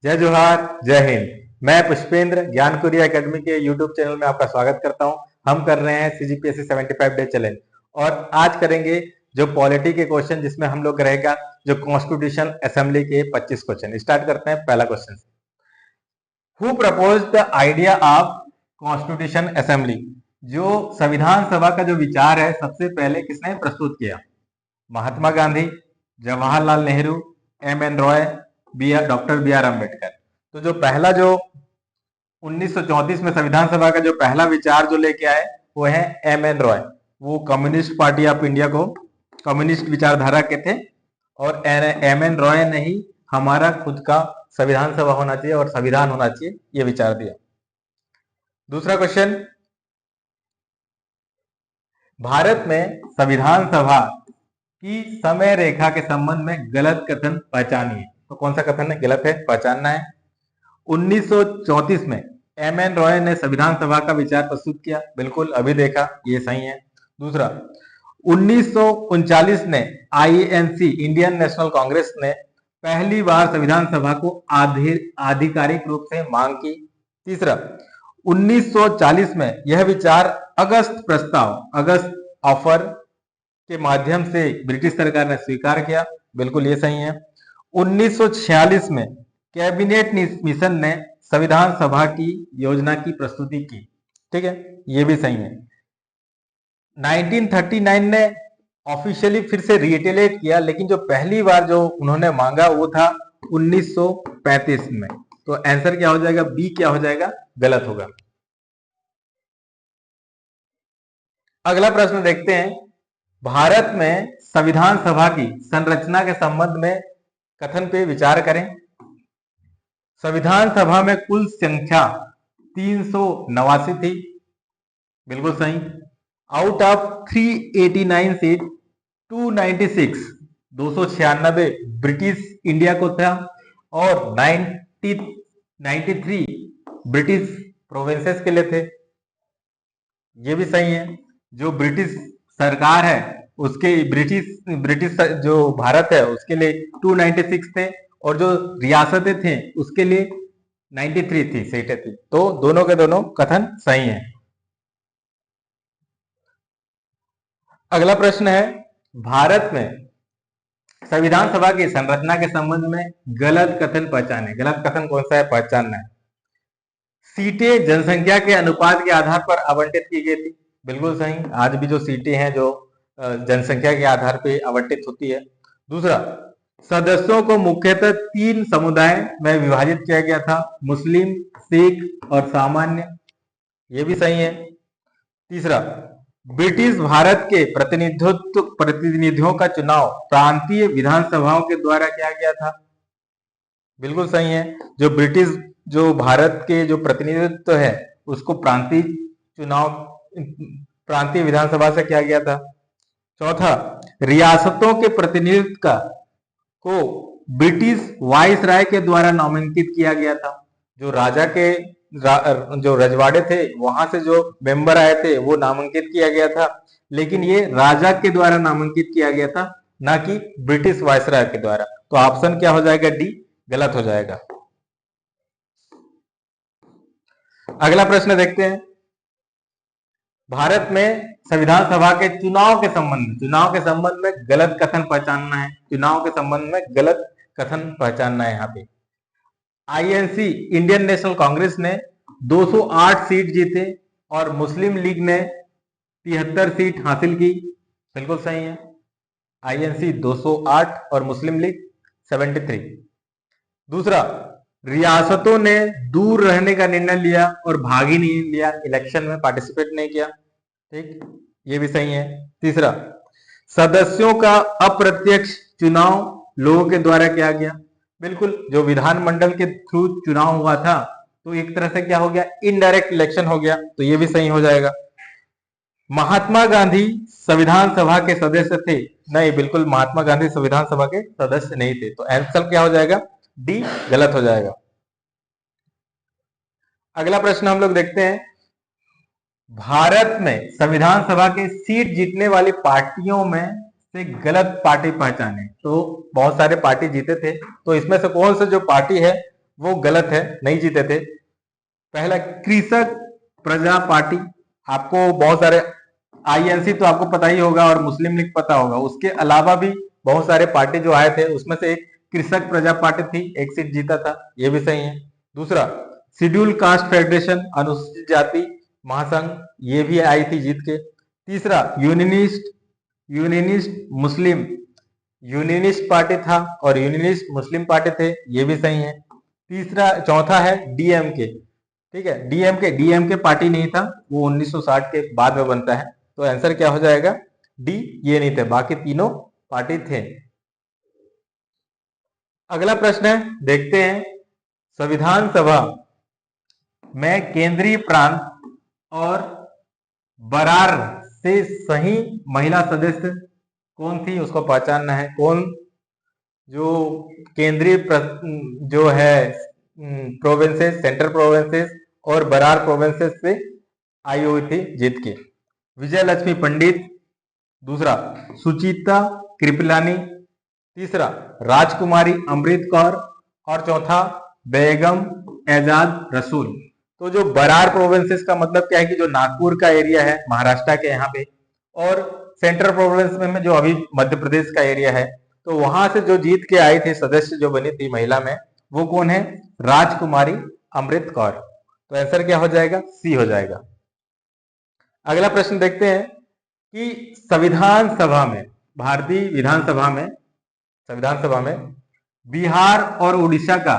जय जोहार, जय हिंद। मैं पुष्पेंद्र ज्ञानकुरी एकेडमी के यूट्यूब चैनल में आपका स्वागत करता हूं। हम कर रहे हैं सीजीपीएससी 75 डे चैलेंज और आज करेंगे जो पॉलिटी के क्वेश्चन, जिसमें हम लोग रहेगा जो कॉन्स्टिट्यूशन असेंबली के 25 क्वेश्चन। स्टार्ट करते हैं पहला क्वेश्चन से। Who propose the idea of constitution assembly? जो संविधान सभा का जो विचार है सबसे पहले किसने प्रस्तुत किया? महात्मा गांधी, जवाहरलाल नेहरू, एम.एन. रॉय, डॉक्टर बी.आर. अम्बेडकर। तो जो पहला जो 1934 में संविधान सभा का जो पहला विचार जो लेके आए वो है एम.एन. रॉय। वो कम्युनिस्ट पार्टी ऑफ इंडिया को कम्युनिस्ट विचारधारा के थे और एम.एन. रॉय ने ही हमारा खुद का संविधान सभा होना चाहिए और संविधान होना चाहिए ये विचार दिया। दूसरा क्वेश्चन, भारत में संविधान सभा की समय रेखा के संबंध में गलत कथन पहचानिए। तो कौन सा कथन है गलत है, पहचानना है। 1934 में एम.एन. रॉय ने संविधान सभा का विचार प्रस्तुत किया, बिल्कुल अभी देखा, ये सही है। दूसरा, 1939 ने आईएनसी इंडियन नेशनल कांग्रेस ने पहली बार संविधान सभा को आधिकारिक रूप से मांग की। तीसरा, 1940 में यह विचार अगस्त ऑफर के माध्यम से ब्रिटिश सरकार ने स्वीकार किया, बिल्कुल ये सही है। 1946 में कैबिनेट मिशन ने संविधान सभा की योजना की प्रस्तुति की, ठीक है, ये भी सही है। 1939 ने ऑफिशियली फिर से रिटेलेट किया, लेकिन जो पहली बार जो उन्होंने मांगा वो था 1935 में। तो आंसर क्या हो जाएगा? बी क्या हो जाएगा? गलत होगा। अगला प्रश्न देखते हैं। भारत में संविधान सभा की संरचना के संबंध में कथन पे विचार करें। संविधान सभा में कुल संख्या 389 थी, बिल्कुल सही। Out of 389 seat 296 British India को था और 93 ब्रिटिश प्रोविंसेस के लिए थे, ये भी सही है। जो ब्रिटिश सरकार है उसके ब्रिटिश जो भारत है उसके लिए 296 थे और जो रियासतें थे उसके लिए 93 थी, सीटें थी। तो दोनों के दोनों कथन सही हैं। अगला प्रश्न है, भारत में संविधान सभा की संरचना के संबंध में गलत कथन पहचाने। गलत कथन कौन सा है, पहचानना है। सीटें जनसंख्या के अनुपात के आधार पर आवंटित की गई थी, बिल्कुल सही। आज भी जो सीटें हैं जो जनसंख्या के आधार पर आवंटित होती है। दूसरा, सदस्यों को मुख्यतः 3 समुदाय में विभाजित किया गया था, मुस्लिम, सिख और सामान्य, ये भी सही है। तीसरा, ब्रिटिश भारत के प्रतिनिधियों का चुनाव प्रांतीय विधानसभाओं के द्वारा किया गया था, बिल्कुल सही है। जो ब्रिटिश जो भारत के जो प्रतिनिधित्व है उसको प्रांतीय विधानसभा से किया गया था। चौथा, रियासतों के प्रतिनिधित्व को ब्रिटिश वाइसराय के द्वारा नामांकित किया गया था। जो राजा के जो रजवाड़े थे वहां से जो मेंबर आए थे वो नामांकित किया गया था, लेकिन ये राजा के द्वारा नामांकित किया गया था, ना कि ब्रिटिश वाइसराय के द्वारा। तो ऑप्शन क्या हो जाएगा? डी गलत हो जाएगा। अगला प्रश्न देखते हैं। भारत में संविधान सभा के चुनाव के संबंध में गलत कथन पहचानना है। चुनाव के संबंध में गलत कथन पहचानना है। यहाँ पे आईएनसी इंडियन नेशनल कांग्रेस ने 208 सीट जीते और मुस्लिम लीग ने 73 सीट हासिल की, बिल्कुल सही है। आईएनसी 208 और मुस्लिम लीग 73। दूसरा, रियासतों ने दूर रहने का निर्णय लिया और भाग ही नहीं लिया, इलेक्शन में पार्टिसिपेट नहीं किया, ठीक, ये भी सही है। तीसरा, सदस्यों का अप्रत्यक्ष चुनाव लोगों के द्वारा किया गया, बिल्कुल। जो विधानमंडल के थ्रू चुनाव हुआ था तो एक तरह से क्या हो गया? इनडायरेक्ट इलेक्शन हो गया, तो ये भी सही हो जाएगा। महात्मा गांधी संविधान सभा के सदस्य थे? नहीं, बिल्कुल महात्मा गांधी संविधान सभा के सदस्य नहीं थे। तो आंसर क्या हो जाएगा? डी गलत हो जाएगा। अगला प्रश्न हम लोग देखते हैं। भारत में संविधान सभा के सीट जीतने वाली पार्टियों में से गलत पार्टी पहचाने। तो बहुत सारे पार्टी जीते थे, तो इसमें से कौन सा जो पार्टी है वो गलत है, नहीं जीते थे। पहला कृषक प्रजा पार्टी, आपको बहुत सारे आईएनसी तो आपको पता ही होगा और मुस्लिम लीग पता होगा, उसके अलावा भी बहुत सारे पार्टी जो आए थे उसमें से एक कृषक प्रजा पार्टी थी, एक सीट जीता था, ये भी सही है। दूसरा शेड्यूल कास्ट फेडरेशन, अनुसूचित जाति महासंघ, ये भी आई थी जीत के। तीसरा यूनियनिस्ट यूनियनिस्ट मुस्लिम, यूनियनिस्ट पार्टी था और यूनियनिस्ट मुस्लिम पार्टी थे, ये भी सही है। तीसरा चौथा है डीएमके, ठीक है, डीएमके पार्टी नहीं था, वो 1960 के बाद में बनता है, तो आंसर क्या हो जाएगा डी, ये नहीं थे, बाकी तीनों पार्टी थे। अगला प्रश्न है, देखते हैं, संविधान सभा में केंद्रीय प्रांत और बरार से सही महिला सदस्य कौन थी, उसको पहचानना है। कौन जो केंद्रीय जो है प्रोविंसेस, सेंट्रल प्रोविंसेस और बरार प्रोविंसेस से आई हुई थी जीत के। विजय लक्ष्मी पंडित, दूसरा सुचिता कृपलानी, तीसरा राजकुमारी अमृत कौर और चौथा बेगम एजाज रसूल। तो जो बरार प्रोविंसेस का मतलब क्या है कि जो नागपुर का एरिया है महाराष्ट्र के यहाँ पे, और सेंट्रल प्रोविंस में जो अभी मध्य प्रदेश का एरिया है, तो वहां से जो जीत के आई थी सदस्य जो बनी थी महिला में, वो कौन है, राजकुमारी अमृत कौर। तो आंसर क्या हो जाएगा, सी हो जाएगा। अगला प्रश्न देखते हैं कि संविधान सभा में, भारतीय विधानसभा में, संविधान सभा में बिहार और उड़ीसा का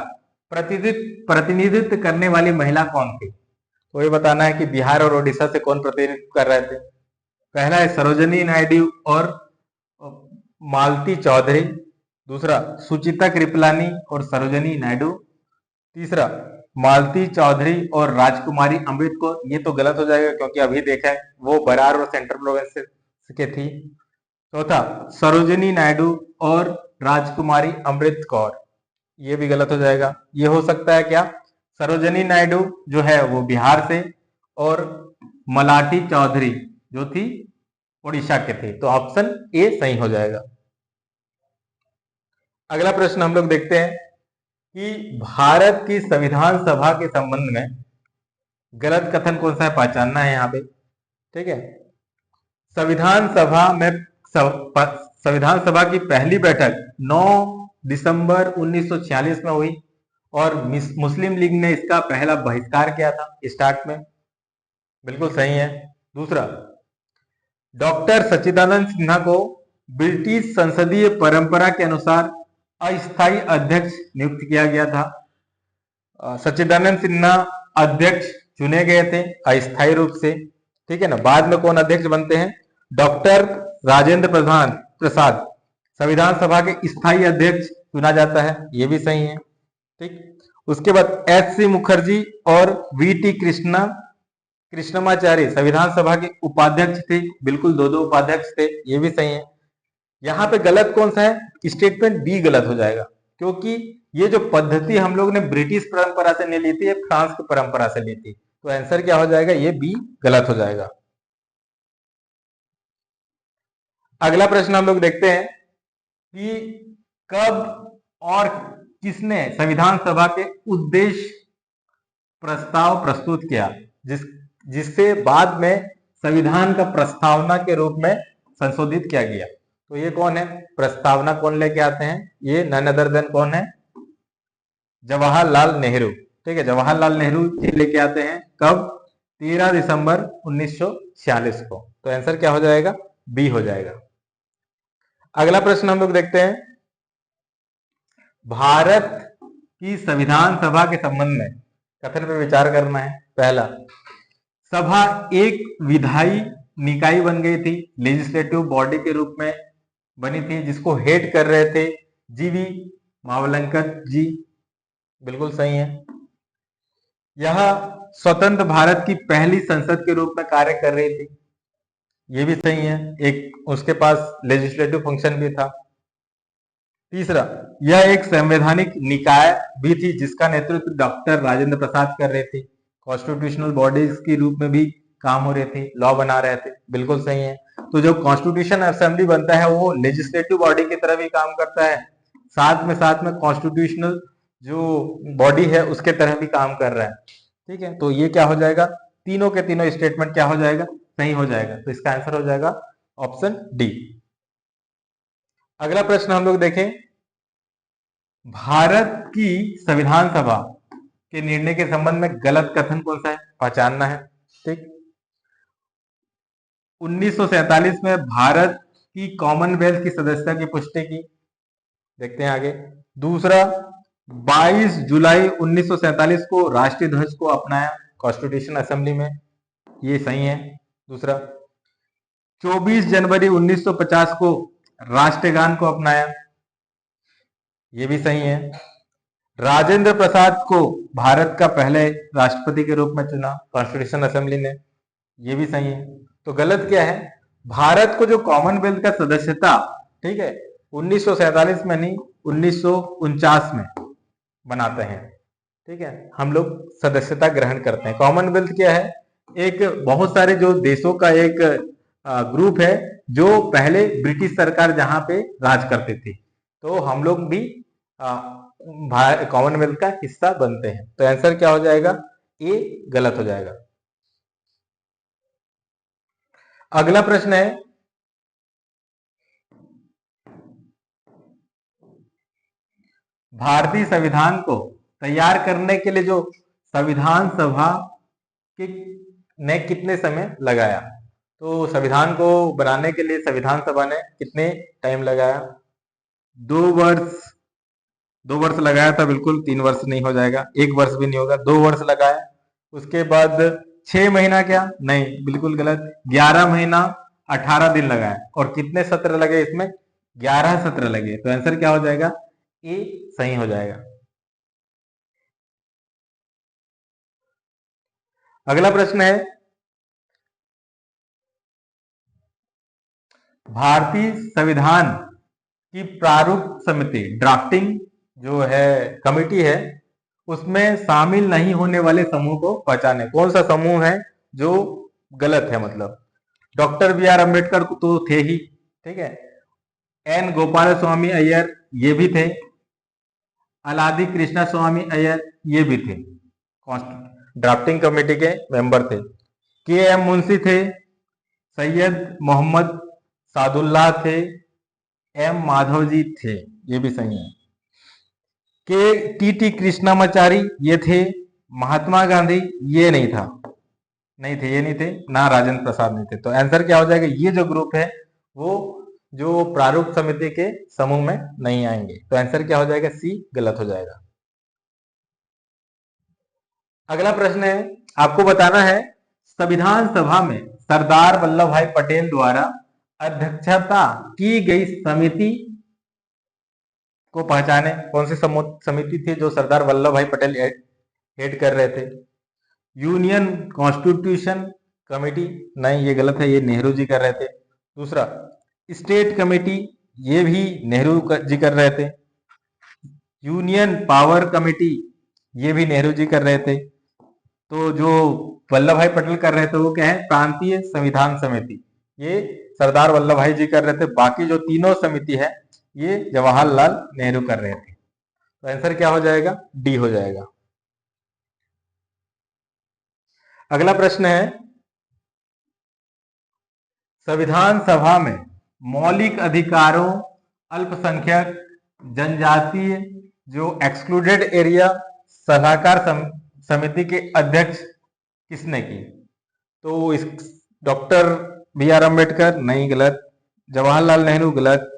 प्रतिनिधित्व करने वाली महिला कौन थी। तो ये बताना है कि बिहार और उड़ीसा से कौन प्रतिनिधित्व कर रहे थे। पहला है सरोजनी नायडू और मालती चौधरी, दूसरा सुचिता कृपलानी और सरोजनी नायडू, तीसरा मालती चौधरी और राजकुमारी अमृत कौर। ये तो गलत हो जाएगा क्योंकि अभी देखा है वो बरार और सेंट्रल प्रोविंस के थी। चौथा सरोजनी नायडू और राजकुमारी अमृत कौर, ये भी गलत हो जाएगा। ये हो सकता है क्या, सरोजनी नायडू जो है वो बिहार से और मलाठी चौधरी जो थी उड़ीसा के थे, तो ऑप्शन ए सही हो जाएगा। अगला प्रश्न हम लोग देखते हैं कि भारत की संविधान सभा के संबंध में गलत कथन कौन सा है, पहचानना है यहाँ पे, ठीक है। संविधान सभा में संविधान सभा की पहली बैठक 9 दिसंबर 1946 में हुई और मुस्लिम लीग ने इसका पहला बहिष्कार किया था स्टार्ट में, बिल्कुल सही है। दूसरा डॉक्टर सच्चिदानंद सिन्हा को ब्रिटिश संसदीय परंपरा के अनुसार अस्थायी अध्यक्ष नियुक्त किया गया था। सच्चिदानंद सिन्हा अध्यक्ष चुने गए थे अस्थायी रूप से, ठीक है ना। बाद में कौन अध्यक्ष बनते हैं, डॉक्टर राजेंद्र प्रसाद संविधान सभा के स्थायी अध्यक्ष चुना जाता है, ये भी सही है, ठीक। उसके बाद एच.सी. मुखर्जी और वी.टी. कृष्णमाचारी संविधान सभा के उपाध्यक्ष थे, बिल्कुल दो उपाध्यक्ष थे, ये भी सही है। यहाँ पे गलत कौन सा है, स्टेटमेंट बी गलत हो जाएगा, क्योंकि ये जो पद्धति हम लोग ने ब्रिटिश परंपरा से नहीं ली थी, फ्रांस की परंपरा से ली थी, तो आंसर क्या हो जाएगा, ये बी गलत हो जाएगा। अगला प्रश्न हम लोग देखते हैं कि कब और किसने संविधान सभा के उद्देश्य प्रस्ताव प्रस्तुत किया, जिससे बाद में संविधान का प्रस्तावना के रूप में संशोधित किया गया। तो ये कौन है, प्रस्तावना कौन लेके आते हैं, ये नन अदर देन कौन है, जवाहरलाल नेहरू, ठीक है। जवाहरलाल नेहरू जी लेके आते हैं, कब, 13 दिसंबर 1946 को। तो आंसर क्या हो जाएगा, बी हो जाएगा। अगला प्रश्न हम लोग देखते हैं, भारत की संविधान सभा के संबंध में कथन पर विचार करना है। पहला, सभा एक विधायी निकाय बन गई थी, लेजिस्लेटिव बॉडी के रूप में बनी थी, जिसको हेड कर रहे थे जीवी मावलंकर जी, बिल्कुल सही है। यह स्वतंत्र भारत की पहली संसद के रूप में कार्य कर रही थी, ये भी सही है, एक उसके पास लेजिस्लेटिव फंक्शन भी था। तीसरा, यह एक संवैधानिक निकाय भी थी जिसका नेतृत्व डॉक्टर राजेंद्र प्रसाद कर रहे थे, कॉन्स्टिट्यूशनल बॉडीज के रूप में भी काम हो रहे थे, लॉ बना रहे थे, बिल्कुल सही है। तो जो कॉन्स्टिट्यूशन असेंबली बनता है वो लेजिस्लेटिव बॉडी की तरह भी काम करता है, साथ में कॉन्स्टिट्यूशनल जो बॉडी है उसके तरह भी काम कर रहा है। ठीक है, तो ये क्या हो जाएगा, तीनों के तीनों स्टेटमेंट क्या हो जाएगा, सही हो जाएगा। तो इसका आंसर हो जाएगा ऑप्शन डी। अगला प्रश्न हम लोग देखें, भारत की संविधान सभा के निर्णय के संबंध में गलत कथन कौन सा है, पहचानना है। ठीक, 1947 में भारत की कॉमनवेल्थ की सदस्यता की पुष्टि की, देखते हैं आगे। दूसरा, 22 जुलाई 1947 को राष्ट्रीय ध्वज को अपनाया कॉन्स्टिट्यूशन असेंबली में, ये सही है। दूसरा, 24 जनवरी 1950 को राष्ट्रगान को अपनाया, ये भी सही है। राजेंद्र प्रसाद को भारत का पहले राष्ट्रपति के रूप में चुना कॉन्स्टिट्यूशन असेंबली ने, ये भी सही है। तो गलत क्या है, भारत को जो कॉमनवेल्थ का सदस्यता, ठीक है, 1947 में नहीं 1949 में बनाते हैं। ठीक है, हम लोग सदस्यता ग्रहण करते हैं। कॉमनवेल्थ क्या है, एक बहुत सारे जो देशों का एक ग्रुप है जो पहले ब्रिटिश सरकार जहां पे राज करती थी, तो हम लोग भी कॉमनवेल्थ का हिस्सा बनते हैं। तो आंसर क्या हो जाएगा, ए गलत हो जाएगा। अगला प्रश्न है, भारतीय संविधान को तैयार करने के लिए जो संविधान सभा के ने कितने समय लगाया। तो संविधान को बनाने के लिए संविधान सभा ने कितने टाइम लगाया, 2 वर्ष। 2 वर्ष लगाया था, बिल्कुल 3 वर्ष नहीं हो जाएगा, 1 वर्ष भी नहीं होगा, 2 वर्ष लगाया। उसके बाद 6 महीना, क्या नहीं, बिल्कुल गलत, 11 महीना 18 दिन लगाया। और कितने सत्र लगे इसमें, 11 सत्र लगे। तो आंसर क्या हो जाएगा, ए सही हो जाएगा। अगला प्रश्न है, भारतीय संविधान की प्रारूप समिति, ड्राफ्टिंग जो है कमिटी है, उसमें शामिल नहीं होने वाले समूह को पहचाने। कौन सा समूह है जो गलत है, मतलब डॉक्टर बी आर अम्बेडकर तो थे ही, ठीक है, एन गोपाल स्वामी अय्यर ये भी थे, अलादी कृष्णा स्वामी अय्यर ये भी थे, ड्राफ्टिंग कमेटी के मेंबर थे। के एम मुंशी थे, सैयद मोहम्मद सादुल्लाह थे, एम माधव जी थे, ये भी सही है। के टी कृष्णामाचारी ये थे, महात्मा गांधी ये नहीं था, नहीं थे, ये नहीं थे, ना राजेंद्र प्रसाद नहीं थे। तो आंसर क्या हो जाएगा, ये जो ग्रुप है वो जो प्रारूप समिति के समूह में नहीं आएंगे। तो आंसर क्या हो जाएगा, सी गलत हो जाएगा। अगला प्रश्न है, आपको बताना है संविधान सभा में सरदार वल्लभ भाई पटेल द्वारा अध्यक्षता की गई समिति को पहचाने। कौन सी समिति थी जो सरदार वल्लभ भाई पटेल हेड कर रहे थे, यूनियन कॉन्स्टिट्यूशन कमेटी, नहीं ये गलत है, ये नेहरू जी कर रहे थे। दूसरा, स्टेट कमेटी, ये भी नेहरू जी कर रहे थे। यूनियन पावर कमेटी, ये भी नेहरू जी कर रहे थे। तो जो वल्लभ भाई पटेल कर रहे थे वो क्या है, प्रांतीय संविधान समिति, ये सरदार वल्लभ भाई जी कर रहे थे। बाकी जो तीनों समिति है ये जवाहरलाल नेहरू कर रहे थे। तो आंसर क्या हो जाएगा, डी हो जाएगा। अगला प्रश्न है, संविधान सभा में मौलिक अधिकारों, अल्पसंख्यक, जनजातीय, जो एक्सक्लूडेड एरिया सलाहकार समिति के अध्यक्ष किसने की। तो इस डॉक्टर बी आर अम्बेडकर, नहीं गलत, जवाहरलाल नेहरू गलत,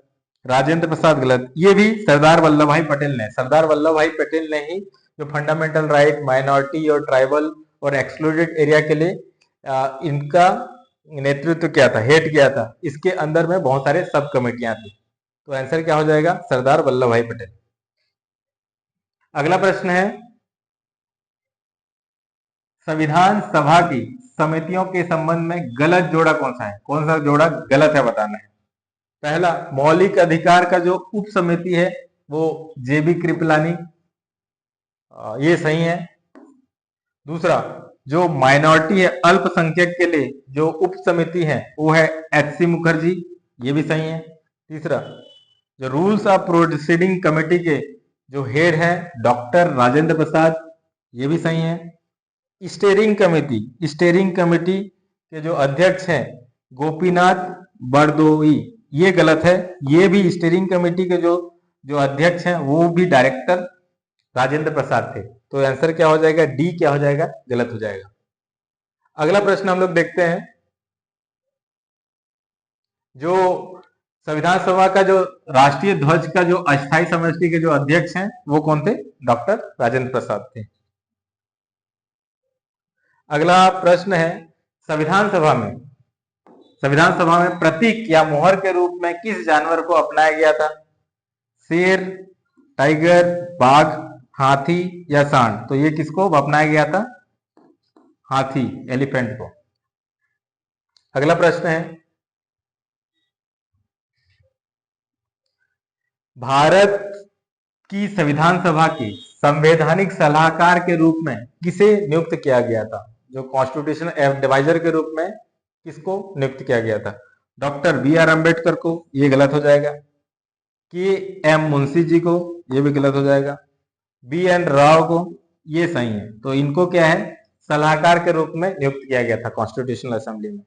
राजेंद्र प्रसाद गलत, ये भी सरदार वल्लभ भाई पटेल ने। सरदार वल्लभ भाई पटेल ने ही जो फंडामेंटल राइट, माइनॉरिटी और ट्राइबल और एक्सक्लूडेड एरिया के लिए इनका नेतृत्व किया था, हेड किया था। इसके अंदर में बहुत सारे सब कमेटियां थी। तो आंसर क्या हो जाएगा, सरदार वल्लभ भाई पटेल। अगला प्रश्न है, संविधान सभा की समितियों के संबंध में गलत जोड़ा कौन सा है, कौन सा जोड़ा गलत है बताना है। पहला, मौलिक अधिकार का जो उप समिति है वो जेबी कृपलानी, ये सही है। दूसरा, जो माइनॉरिटी है, अल्पसंख्यक के लिए जो उप समिति है वो है एच.सी. मुखर्जी, ये भी सही है। तीसरा, जो रूल्स ऑफ प्रोसीडिंग कमेटी के जो हेड है डॉक्टर राजेंद्र प्रसाद, ये भी सही है। स्टेयरिंग कमेटी के जो अध्यक्ष हैं गोपीनाथ बरदोई, ये गलत है। ये भी स्टेयरिंग कमेटी के जो जो अध्यक्ष हैं वो भी डायरेक्टर राजेंद्र प्रसाद थे। तो आंसर क्या हो जाएगा, डी क्या हो जाएगा, गलत हो जाएगा। अगला प्रश्न हम लोग देखते हैं, जो संविधान सभा का जो राष्ट्रीय ध्वज का जो अस्थायी समिति के जो अध्यक्ष हैं वो कौन थे, डॉक्टर राजेंद्र प्रसाद थे। अगला प्रश्न है, संविधान सभा में प्रतीक या मोहर के रूप में किस जानवर को अपनाया गया था, शेर, टाइगर, बाघ, हाथी या सांड। तो ये किसको अपनाया गया था, हाथी, एलिफेंट को। अगला प्रश्न है, भारत की संविधान सभा के संवैधानिक सलाहकार के रूप में किसे नियुक्त किया गया था, जो कॉन्स्टिट्यूशनल एडवाइजर के रूप में किसको नियुक्त किया गया था, डॉक्टर बी आर अम्बेडकर को, ये गलत हो जाएगा। के एम मुंशी जी को, ये भी गलत हो जाएगा। बी एन राव को, ये सही है। तो इनको क्या है, सलाहकार के रूप में नियुक्त किया गया था कॉन्स्टिट्यूशनल असेंबली में।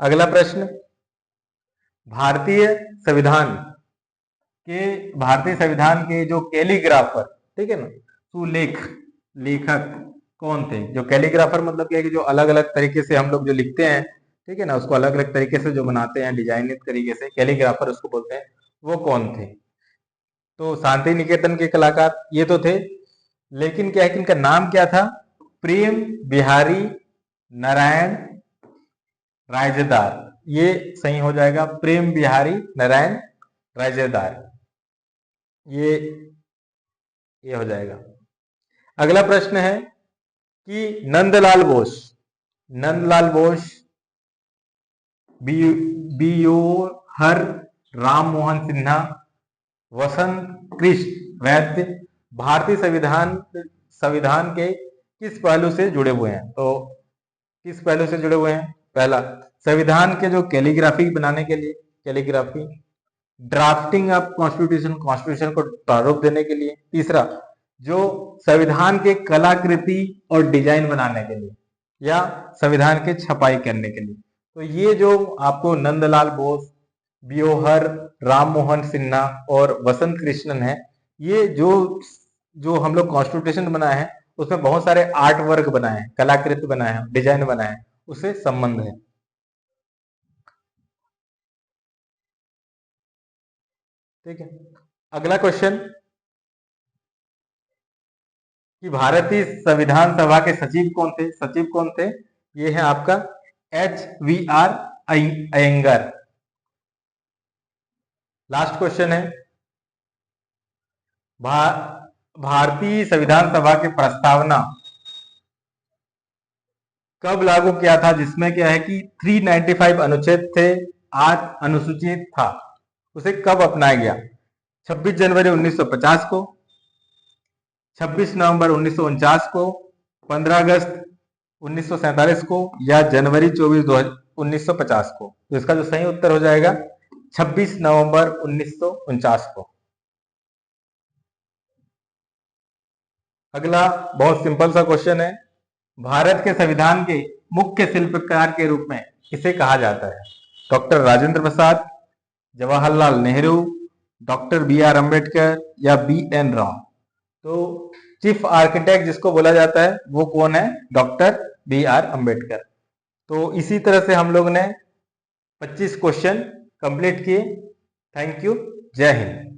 अगला प्रश्न, भारतीय संविधान के जो कैलीग्राफर, ठीक है ना, लेखक कौन थे। जो कैलीग्राफर मतलब क्या है कि जो अलग अलग तरीके से हम लोग जो लिखते हैं, ठीक है ना, उसको अलग अलग तरीके से जो बनाते हैं डिजाइनित तरीके से, कैलीग्राफर उसको बोलते हैं, वो कौन थे। तो शांति निकेतन के कलाकार ये तो थे, लेकिन क्या है कि इनका नाम क्या था, प्रेम बिहारी नारायण रायजेदार, ये सही हो जाएगा, प्रेम बिहारी नारायण रायजेदार, ये हो जाएगा। अगला प्रश्न है कि नंदलाल बोस, बीओहर राम मोहन सिन्हा, वसंत कृष्ण वैद्य भारतीय संविधान के किस पहलू से जुड़े हुए हैं। तो किस पहलू से जुड़े हुए हैं, पहला संविधान के जो कैलीग्राफी बनाने के लिए, कैलीग्राफी, ड्राफ्टिंग ऑफ कॉन्स्टिट्यूशन को प्रारूप देने के लिए, तीसरा जो संविधान के कलाकृति और डिजाइन बनाने के लिए, या संविधान के छपाई करने के लिए। तो ये जो आपको नंदलाल बोस, बीओहर राम मोहन सिन्हा और वसंत कृष्णन है, ये जो हम लोग कॉन्स्टिट्यूशन बनाए हैं उसमें बहुत सारे आर्ट वर्क बनाए हैं, कलाकृति बनाए हैं, डिजाइन बनाए हैं, उससे संबंध है। ठीक है। अगला क्वेश्चन कि भारतीय संविधान सभा के सचिव कौन थे, ये है आपका HVR अयंगर। लास्ट क्वेश्चन है, भारतीय संविधान सभा की प्रस्तावना कब लागू किया था, जिसमें क्या है कि 395 अनुच्छेद थे, 8 अनुसूचित था, उसे कब अपनाया गया, 26 जनवरी 1950 को, 26 नवंबर 1949 को, 15 अगस्त 1947 को, या जनवरी 24 1950 को। तो इसका जो सही उत्तर हो जाएगा 26 नवंबर 1949 को। अगला बहुत सिंपल सा क्वेश्चन है, भारत के संविधान के मुख्य शिल्पकार के रूप में किसे कहा जाता है, doctor Rajendra Prasad, Jawaharlal Nehru, doctor B R Ambedkar या बी एन राव। तो चीफ आर्किटेक्ट जिसको बोला जाता है वो कौन है, डॉक्टर बी आर अम्बेडकर। तो इसी तरह से हम लोग ने 25 क्वेश्चन कंप्लीट किए। थैंक यू, जय हिंद।